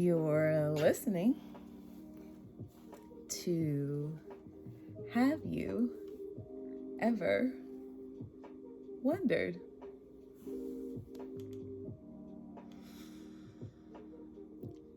You're listening to Have You Ever Wondered?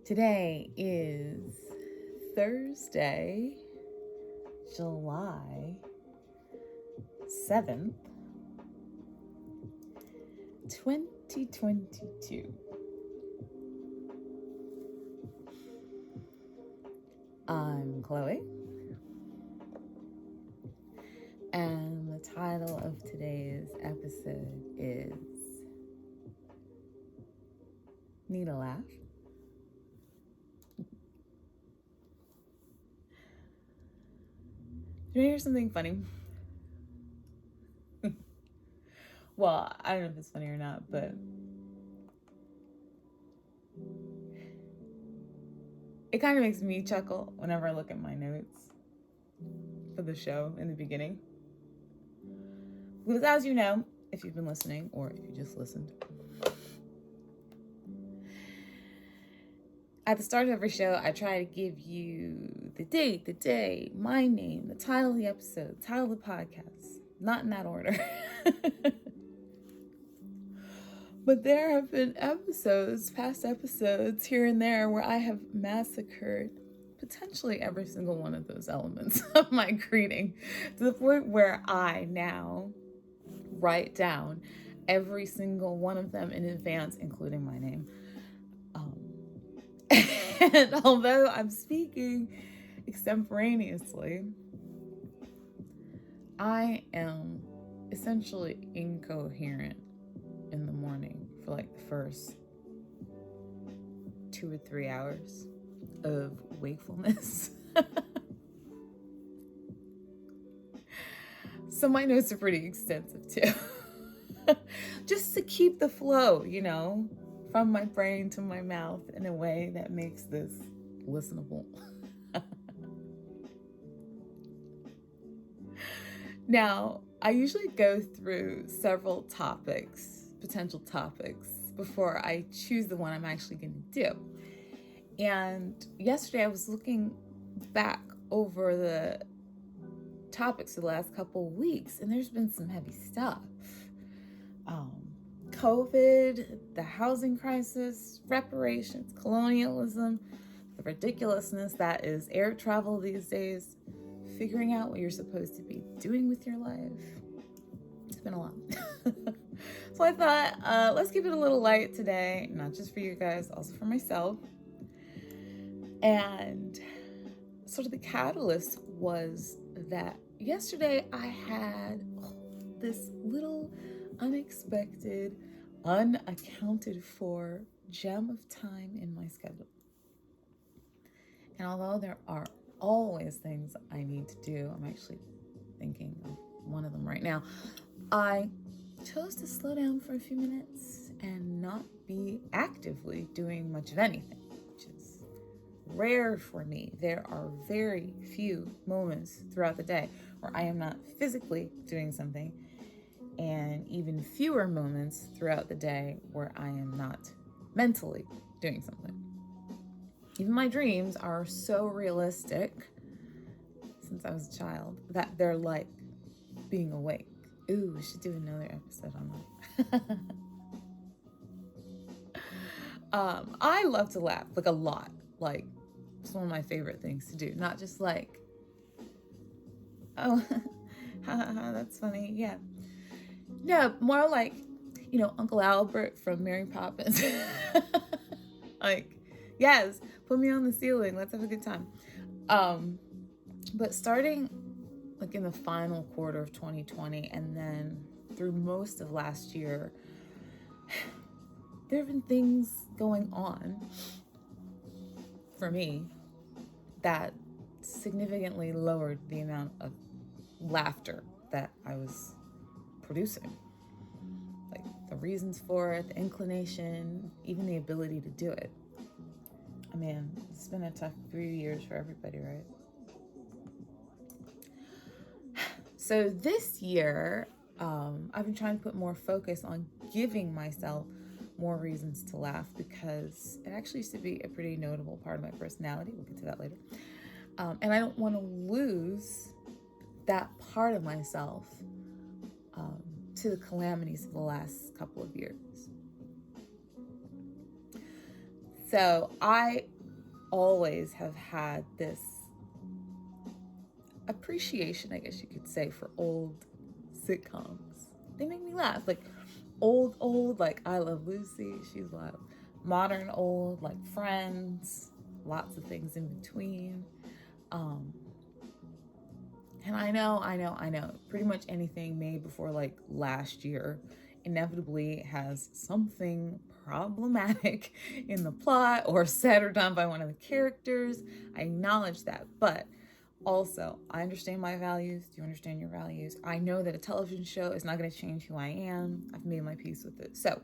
Today is Thursday, July 7th, 2022. I'm Chloe, and the title of today's episode is Need a Laugh? Do you hear something funny? Well, I don't know if it's funny or not, but it kind of makes me chuckle whenever I look at my notes for the show in the beginning. Because as you know, if you've been listening or if you just listened, at the start of every show, I try to give you the date, the day, my name, the title of the episode, the title of the podcast. Not in that order. But there have been past episodes here and there, where I have massacred potentially every single one of those elements of my greeting, to the point where I now write down every single one of them in advance, including my name. And although I'm speaking extemporaneously, I am essentially incoherent in the morning for like the first 2 or 3 hours of wakefulness. So my notes are pretty extensive too. Just to keep the flow, from my brain to my mouth in a way that makes this listenable. Now, I usually go through several potential topics, before I choose the one I'm actually going to do. And yesterday I was looking back over the topics of the last couple of weeks, and there's been some heavy stuff. COVID, the housing crisis, reparations, colonialism, the ridiculousness that is air travel these days, figuring out what you're supposed to be doing with your life. It's been a lot. So I thought, let's keep it a little light today, not just for you guys, also for myself. And sort of the catalyst was that yesterday I had this little unexpected, unaccounted for gem of time in my schedule. And although there are always things I need to do, I'm actually thinking of one of them right now. I chose to slow down for a few minutes and not be actively doing much of anything, which is rare for me. There are very few moments throughout the day where I am not physically doing something, and even fewer moments throughout the day where I am not mentally doing something. Even my dreams are so realistic, since I was a child, that they're like being awake. Ooh, we should do another episode on that. I love to laugh, like a lot. Like, it's one of my favorite things to do. Not just like, oh, that's funny, yeah. No, more like, Uncle Albert from Mary Poppins. Like, yes, put me on the ceiling. Let's have a good time. But starting like in the final quarter of 2020 and then through most of last year, there have been things going on for me that significantly lowered the amount of laughter that I was producing. Like the reasons for it, the inclination, even the ability to do it. I mean, it's been a tough 3 years for everybody, right? So this year, I've been trying to put more focus on giving myself more reasons to laugh because it actually used to be a pretty notable part of my personality. We'll get to that later. And I don't want to lose that part of myself to the calamities of the last couple of years. So I always have had this appreciation, I guess you could say, for old sitcoms. They make me laugh. Like old, like I Love Lucy. She's wild. Modern old, like Friends. Lots of things in between. And I know. Pretty much anything made before like last year inevitably has something problematic in the plot or said or done by one of the characters. I acknowledge that, but also I understand my values. Do you understand your values? I know that a television show is not going to change who I am. I've made my peace with it. So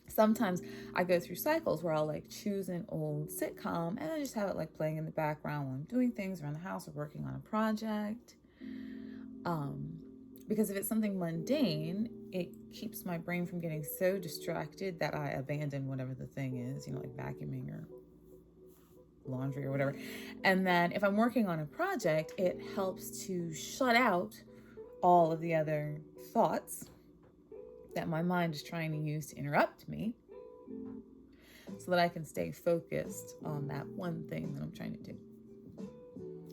sometimes I go through cycles where I'll like choose an old sitcom and I just have it like playing in the background when I'm doing things around the house or working on a project. Because if it's something mundane, it keeps my brain from getting so distracted that I abandon whatever the thing is, like vacuuming or laundry or whatever. And then if I'm working on a project, it helps to shut out all of the other thoughts that my mind is trying to use to interrupt me so that I can stay focused on that one thing that I'm trying to do.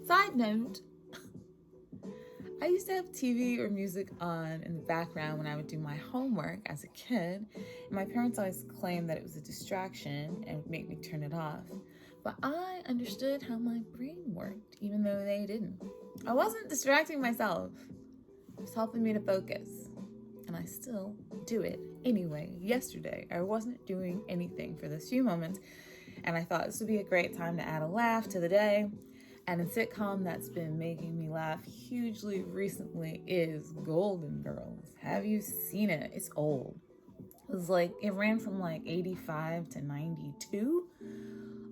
Side note, I used to have TV or music on in the background when I would do my homework as a kid. And my parents always claimed that it was a distraction and would make me turn it off. But I understood how my brain worked, even though they didn't. I wasn't distracting myself. It was helping me to focus. And I still do it anyway. Yesterday, I wasn't doing anything for those few moments. And I thought this would be a great time to add a laugh to the day. And a sitcom that's been making me laugh hugely recently is Golden Girls. Have you seen it? It's old. It ran from like 85 to 92.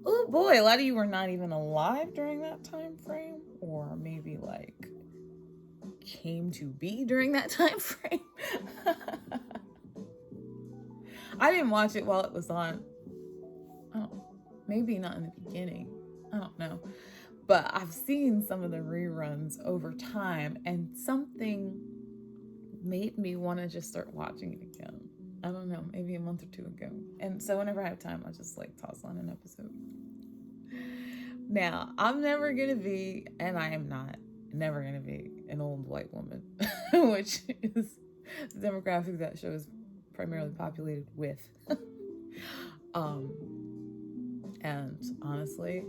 Oh boy, a lot of you were not even alive during that time frame, or maybe like came to be during that time frame. I didn't watch it while it was on. Maybe not in the beginning. I don't know. But I've seen some of the reruns over time, and something made me want to just start watching it again. I don't know, maybe a month or two ago. And so whenever I have time, I'll just toss on an episode. Now, I'm never going to be, and I am not, never going to be an old white woman, which is the demographic that show is primarily populated with. And honestly,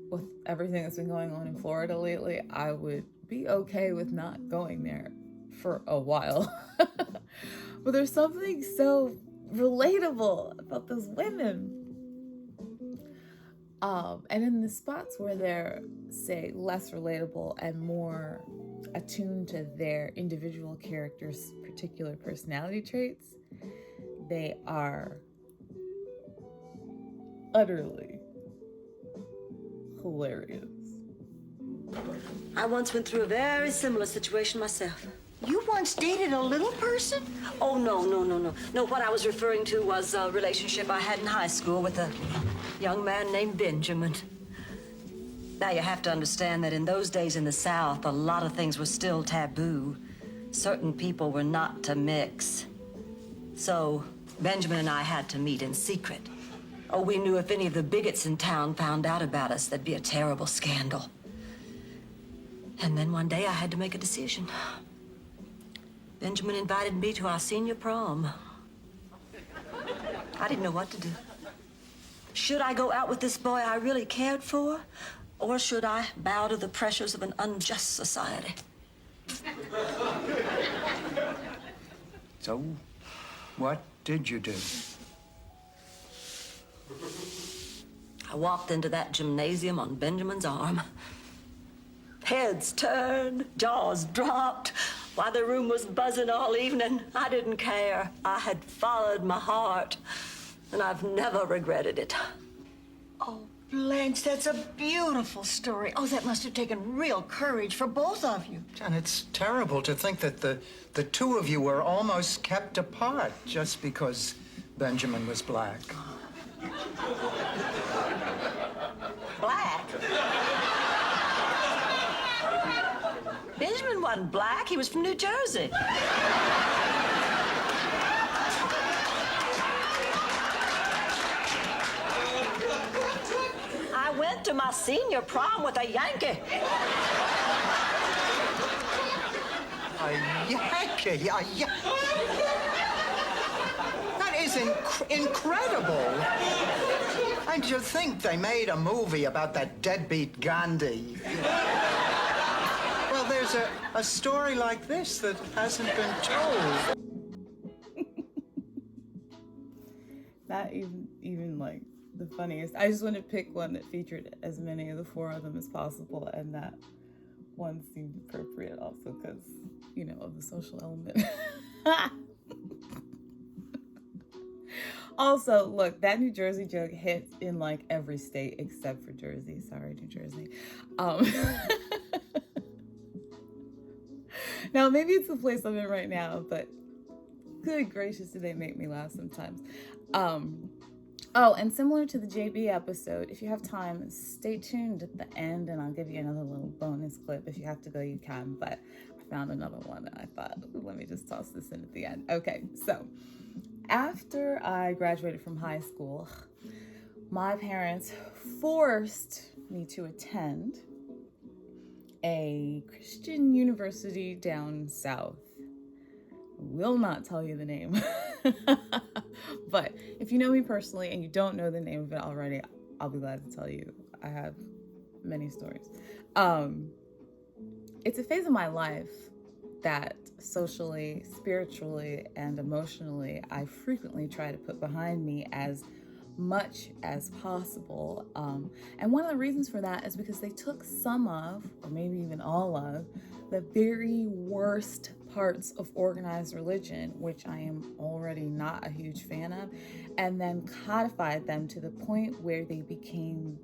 with everything that's been going on in Florida lately, I would be okay with not going there for a while. But there's something so relatable about those women. And in the spots where they're, say, less relatable and more attuned to their individual characters' particular personality traits, they are utterly hilarious. I once went through a very similar situation myself. You once dated a little person? Oh, no. No, what I was referring to was a relationship I had in high school with a young man named Benjamin. Now, you have to understand that in those days in the South, a lot of things were still taboo. Certain people were not to mix. So, Benjamin and I had to meet in secret. Oh, we knew if any of the bigots in town found out about us, there'd be a terrible scandal. And then one day I had to make a decision. Benjamin invited me to our senior prom. I didn't know what to do. Should I go out with this boy I really cared for? Or should I bow to the pressures of an unjust society? So, what did you do? I walked into that gymnasium on Benjamin's arm. Heads turned, jaws dropped. While the room was buzzing all evening, I didn't care. I had followed my heart, and I've never regretted it. Oh, Blanche, that's a beautiful story. Oh, that must have taken real courage for both of you. And it's terrible to think that the two of you were almost kept apart just because Benjamin was black. Black? Benjamin wasn't black. He was from New Jersey. I went to my senior prom with a Yankee. A Yankee? That is incredible. And to think they made a movie about that deadbeat Gandhi. Well, there's a story like this that hasn't been told. Not even like the funniest. I just wanted to pick one that featured as many of the four of them as possible, and that one seemed appropriate also because, you know, of the social element. Also, look, that New Jersey joke hits in like every state except for Jersey. Sorry, New Jersey. Now, maybe it's the place I'm in right now, but good gracious, do they make me laugh sometimes. Oh, and similar to the JB episode, if you have time, stay tuned at the end and I'll give you another little bonus clip. If you have to go, you can, but I found another one and I thought, let me just toss this in at the end. Okay, so after I graduated from high school, my parents forced me to attend a Christian university down south. Will not tell you the name. But if you know me personally and you don't know the name of it already, I'll be glad to tell you. I have many stories. It's a phase of my life that socially, spiritually, and emotionally, I frequently try to put behind me as much as possible. And one of the reasons for that is because they took some of, or maybe even all of, the very worst parts of organized religion, which I am already not a huge fan of, and then codified them to the point where they became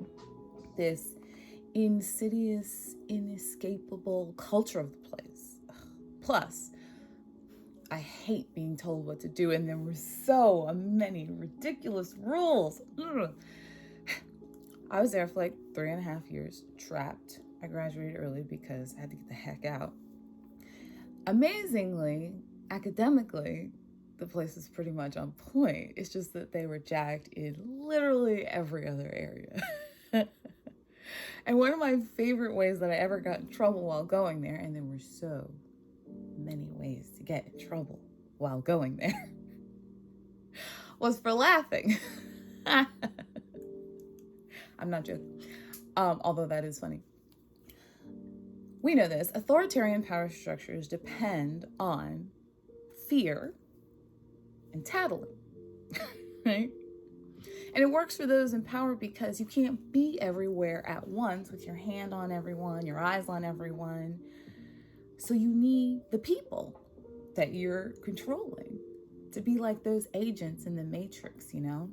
this insidious, inescapable culture of the place. Plus, I hate being told what to do, and there were so many ridiculous rules. Ugh. I was there for like 3.5 years, trapped. I graduated early because I had to get the heck out. Amazingly, academically, the place was pretty much on point. It's just that they were jacked in literally every other area. And one of my favorite ways that I ever got in trouble while going there, and there were so many ways to get in trouble while going there, was for laughing. I'm not joking. Although that is funny. We know this. Authoritarian power structures depend on fear and tattling, right? And it works for those in power because you can't be everywhere at once with your hand on everyone, your eyes on everyone. So you need the people that you're controlling to be like those agents in the Matrix, you know?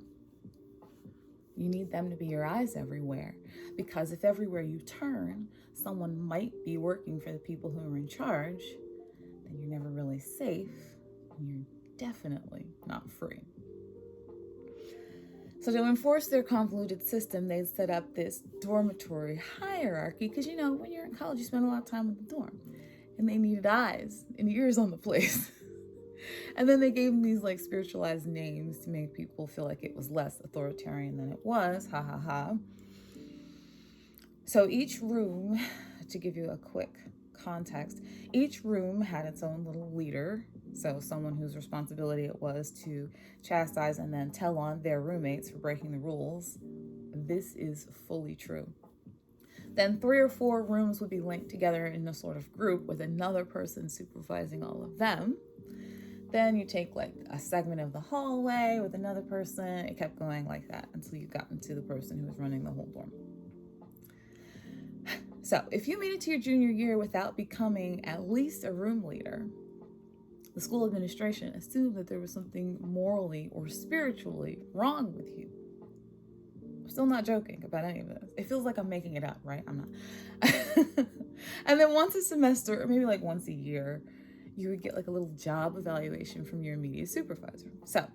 You need them to be your eyes everywhere, because if everywhere you turn, someone might be working for the people who are in charge, then you're never really safe, and you're definitely not free. So to enforce their convoluted system, they set up this dormitory hierarchy, because, you know, when you're in college, you spend a lot of time in the dorm, and they needed eyes and ears on the place. And then they gave them these like spiritualized names to make people feel like it was less authoritarian than it was. Ha ha ha. So each room, to give you a quick context, each room had its own little leader. So someone whose responsibility it was to chastise and then tell on their roommates for breaking the rules. This is fully true. Then 3 or 4 rooms would be linked together in a sort of group with another person supervising all of them. Then you take like a segment of the hallway with another person. It kept going like that until you got into the person who was running the whole dorm. So if you made it to your junior year without becoming at least a room leader, the school administration assumed that there was something morally or spiritually wrong with you. I'm still not joking about any of this. It feels like I'm making it up, right? I'm not. And then once a semester, or maybe like once a year, you would get like a little job evaluation from your immediate supervisor. So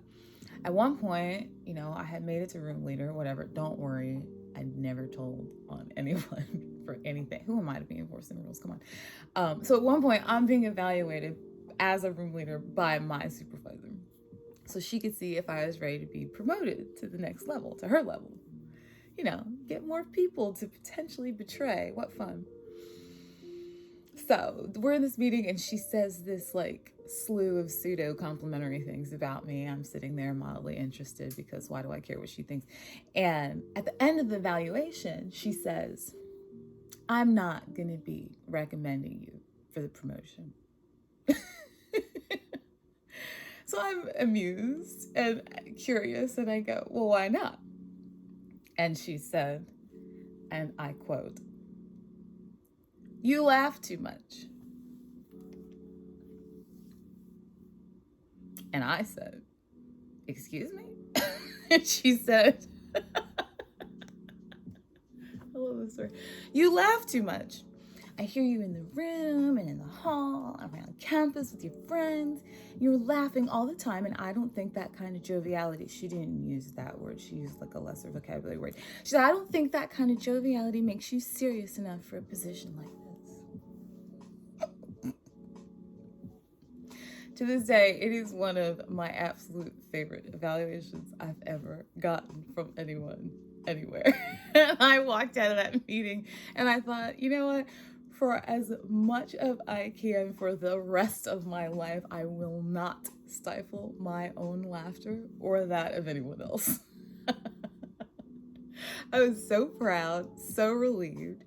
At one point, you know, I had made it to room leader, whatever. Don't worry. I never told on anyone for anything. Who am I to be enforcing the rules? Come on. So at one point, I'm being evaluated as a room leader by my supervisor. So she could see if I was ready to be promoted to the next level, to her level. You know, get more people to potentially betray. What fun. So we're in this meeting and she says this like slew of pseudo complimentary things about me. I'm sitting there mildly interested because why do I care what she thinks? And at the end of the evaluation, she says, I'm not going to be recommending you for the promotion. So I'm amused and curious and I go, well, why not? And she said, and I quote, you laugh too much. And I said, excuse me? And she said, I love this story. You laugh too much. I hear you in the room and in the hall, around campus with your friends. You're laughing all the time, and I don't think that kind of joviality, she didn't use that word, she used like a lesser vocabulary word. She said, I don't think that kind of joviality makes you serious enough for a position like this. To this day, it is one of my absolute favorite evaluations I've ever gotten from anyone, anywhere. And I walked out of that meeting and I thought, you know what? For as much of I can for the rest of my life, I will not stifle my own laughter or that of anyone else. I was so proud, so relieved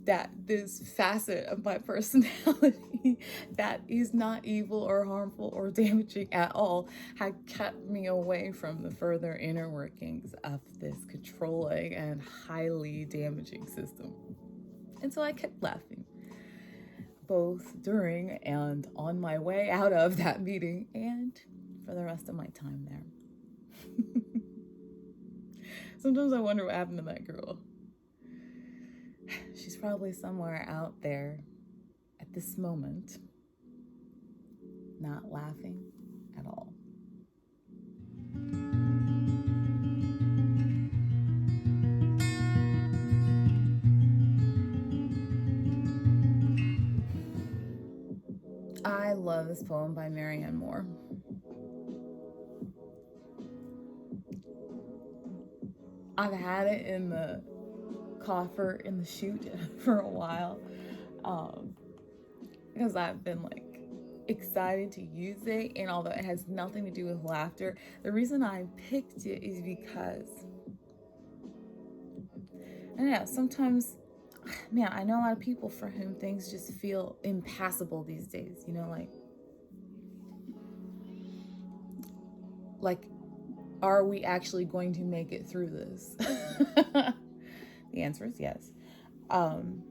that this facet of my personality that is not evil or harmful or damaging at all had kept me away from the further inner workings of this controlling and highly damaging system. And so I kept laughing, both during and on my way out of that meeting and for the rest of my time there. Sometimes I wonder what happened to that girl. She's probably somewhere out there at this moment, not laughing at all. I love this poem by Marianne Moore. I've had it in the coffer in the chute for a while because I've been like excited to use it, and although it has nothing to do with laughter, the reason I picked it is because I don't know, sometimes, man, I know a lot of people for whom things just feel impassable these days, you know, like are we actually going to make it through this? The answer is yes. And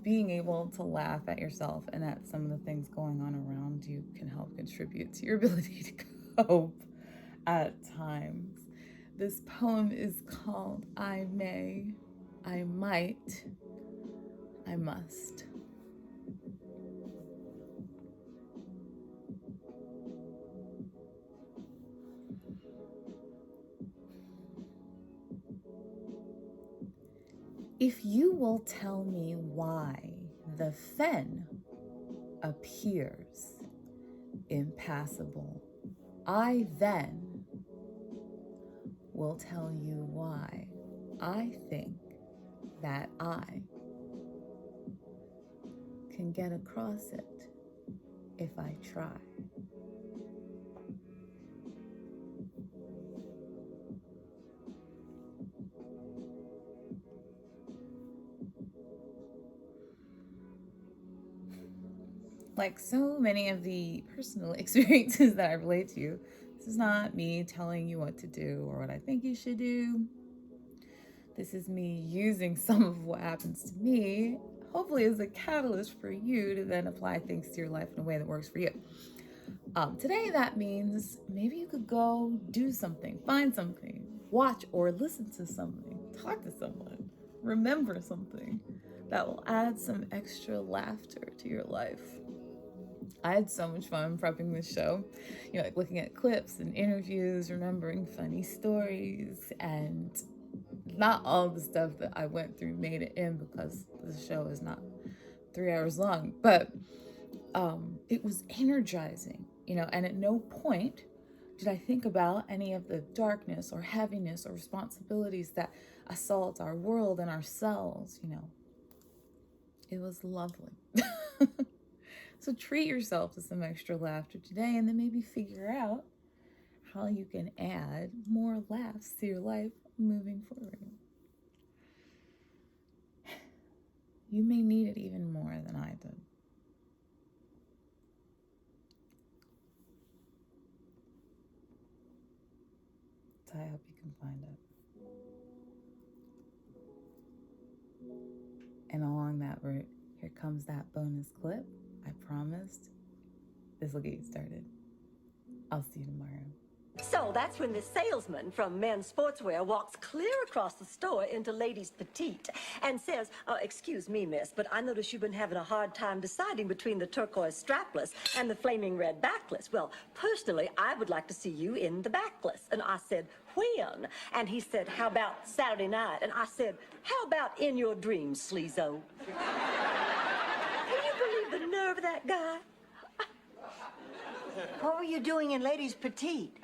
being able to laugh at yourself and at some of the things going on around you can help contribute to your ability to cope at times. This poem is called I May, I Might, I Must. If you will tell me why the fen appears impassable, I then will tell you why I think that I can get across it if I try. Like so many of the personal experiences that I relate to, this is not me telling you what to do or what I think you should do. This is me using some of what happens to me, hopefully as a catalyst for you to then apply things to your life in a way that works for you. Today, that means maybe you could go do something, find something, watch or listen to something, talk to someone, remember something that will add some extra laughter to your life. I had so much fun prepping this show, like looking at clips and interviews, remembering funny stories, and not all the stuff that I went through made it in because the show is not 3 hours long, but it was energizing, and at no point did I think about any of the darkness or heaviness or responsibilities that assault our world and ourselves. It was lovely. So treat yourself to some extra laughter today, and then maybe figure out how you can add more laughs to your life moving forward. You may need it even more than I did. So I hope you can find it. And along that route, here comes that bonus clip. I promised. This will get you started. I'll see you tomorrow. So that's when the salesman from Men's Sportswear walks clear across the store into Ladies Petite and says, excuse me, miss, but I notice you've been having a hard time deciding between the turquoise strapless and the flaming red backless. Well, personally, I would like to see you in the backless. And I said, when? And he said, how about Saturday night? And I said, how about in your dreams, sleazo? Can you believe the nerve of that guy? What were you doing in Ladies Petite?